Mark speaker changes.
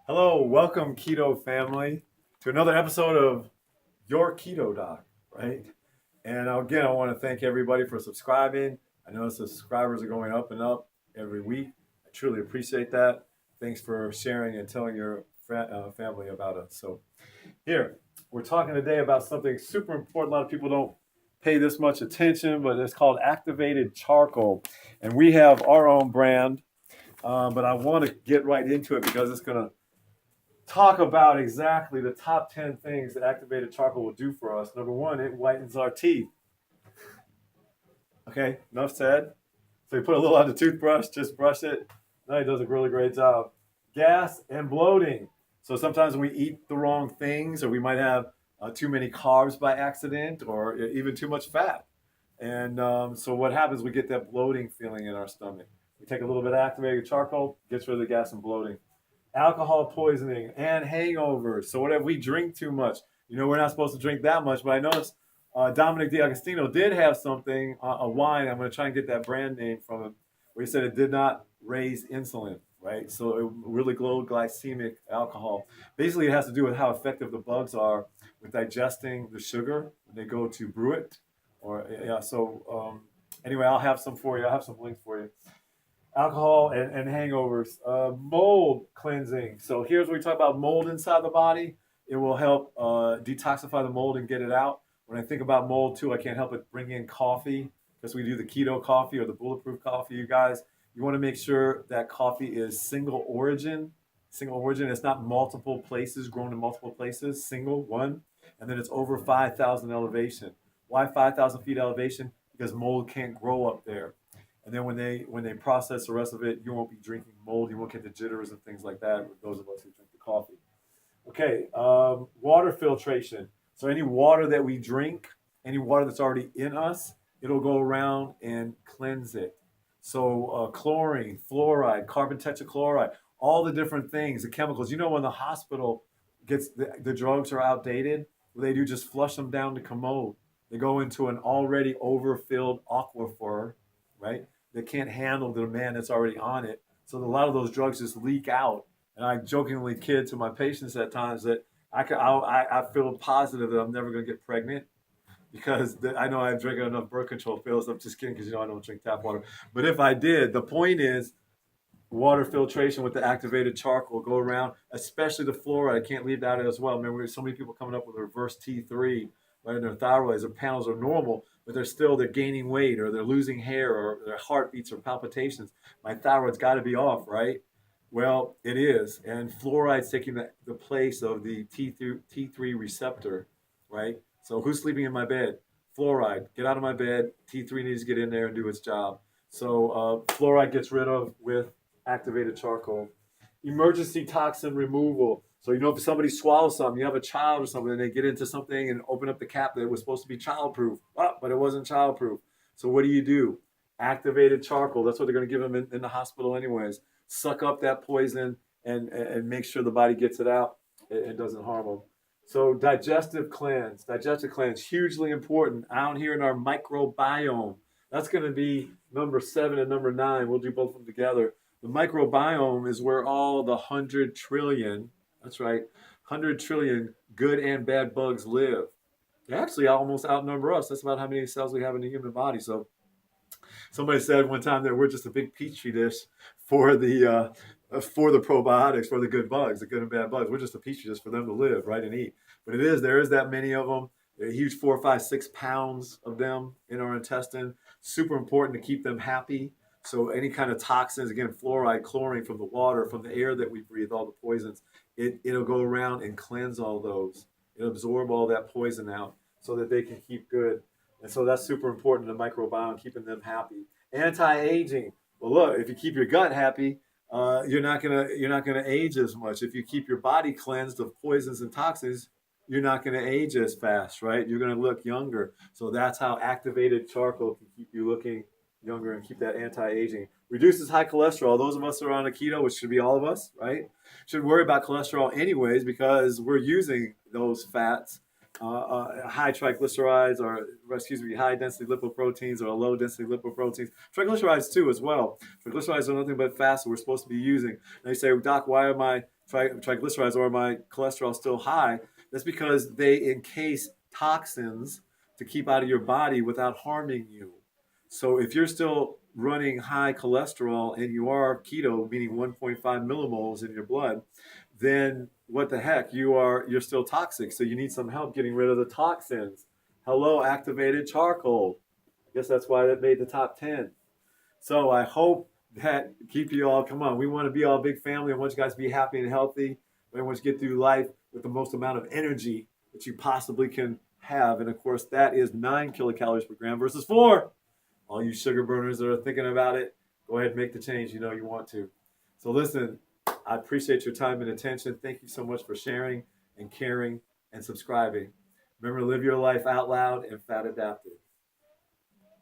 Speaker 1: Hello, welcome Keto family to another episode of Your Keto Doc, right? And again, I want to thank everybody for subscribing. I know the subscribers are going up and up every week. I truly appreciate that. Thanks for sharing and telling your family about us. So, here, we're talking today about something super important. A lot of people don't pay this much attention, but it's called activated charcoal. And we have our own brand, but I want to get right into it because it's going to talk about exactly the top 10 things that activated charcoal will do for us. Number one, it whitens our teeth. Okay, enough said. So you put a little on the toothbrush, just brush it. No, it does a really great job. Gas and bloating. So sometimes we eat the wrong things, or we might have too many carbs by accident, or even too much fat. And so what happens, we get that bloating feeling in our stomach. We take a little bit of activated charcoal, gets rid of the gas and bloating. Alcohol poisoning and hangovers. So whatever we drink too much, we're not supposed to drink that much. But I noticed Dominic D'Agostino did have something, a wine. I'm going to try and get that brand name from him, where he said it did not raise insulin, right? So it really low glycemic alcohol. Basically, it has to do with how effective the bugs are with digesting the sugar when they go to brew it. Or yeah. So anyway, I'll have some for you. I'll have some links for you. Alcohol and hangovers, mold cleansing. So here's where we talk about mold inside the body. It will help detoxify the mold and get it out. When I think about mold too, I can't help but bring in coffee because we do the keto coffee or the bulletproof coffee. You guys, you want to make sure that coffee is single origin. Single origin. It's not multiple places, grown in multiple places. Single one, and then it's over 5,000 elevation. Why 5,000 feet elevation? Because mold can't grow up there. And then when they process the rest of it, you won't be drinking mold. You won't get the jitters and things like that with those of us who drink the coffee. Okay, water filtration. So any water that we drink, any water that's already in us, it'll go around and cleanse it. So chlorine, fluoride, carbon tetrachloride, all the different things, the chemicals. When the hospital gets the drugs are outdated, what they do just flush them down the commode. They go into an already overfilled aquifer, right? That can't handle the demand that's already on it. So a lot of those drugs just leak out. And I jokingly kid to my patients at times that I feel positive that I'm never going to get pregnant because I know I've drank enough birth control pills. I'm just kidding because I don't drink tap water. But if I did, the point is water filtration with the activated charcoal go around, especially the fluoride. I can't leave that out as well. Remember, so many people coming up with reverse T3, right? And their thyroids, their panels are normal, but they're gaining weight or they're losing hair or their heartbeats or palpitations. My thyroid's got to be off, right? Well, it is, and fluoride's taking the place of the T3 receptor, right? So who's sleeping in my bed? Fluoride. Get out of my bed. T3 needs to get in there and do its job. So fluoride gets rid of with activated charcoal. Emergency toxin removal. So if somebody swallows something, you have a child or something, and they get into something and open up the cap that was supposed to be childproof, but it wasn't childproof. So what do? Activated charcoal. That's what they're going to give them in the hospital anyways. Suck up that poison and make sure the body gets it out and doesn't harm them. So digestive cleanse, hugely important out here in our microbiome. That's going to be number 7 and number 9. We'll do both of them together. The microbiome is where all the 100 trillion, that's right, 100 trillion good and bad bugs live. They actually almost outnumber us. That's about how many cells we have in the human body. So somebody said one time that we're just a big petri dish for the probiotics, for the good bugs, the good and bad bugs. We're just a petri dish for them to live, right, and eat. But there is that many of them. A huge 4, 5, 6 pounds of them in our intestine. Super important to keep them happy. So any kind of toxins, again, fluoride, chlorine from the water, from the air that we breathe, all the poisons, it'll go around and cleanse all those. It'll absorb all that poison out so that they can keep good. And so that's super important to the microbiome, keeping them happy. Anti-aging. Well, look, if you keep your gut happy, you're not gonna age as much. If you keep your body cleansed of poisons and toxins, you're not going to age as fast, right? You're going to look younger. So that's how activated charcoal can keep you looking younger and keep that anti-aging. Reduces high cholesterol. Those of us that are on a keto, which should be all of us, right? Should worry about cholesterol anyways because we're using those fats, high triglycerides high density lipoproteins or low density lipoproteins. Triglycerides too as well. Triglycerides are nothing but fats that we're supposed to be using. And they say, Doc, why am I triglycerides or my cholesterol still high, that's because they encase toxins to keep out of your body without harming you. So if you're still running high cholesterol and you are keto, meaning 1.5 millimoles in your blood, then what the heck? You're still toxic. So you need some help getting rid of the toxins. Hello, activated charcoal. I guess that's why that made the top 10. So I hope that keep you all, come on, we want to be all a big family. I want you guys to be happy and healthy. We want you to get through life with the most amount of energy that you possibly can have. And of course, that is 9 kilocalories per gram versus 4. All you sugar burners that are thinking about it, go ahead and make the change you know you want to. So listen, I appreciate your time and attention. Thank you so much for sharing and caring and subscribing. Remember to live your life out loud and fat adapted.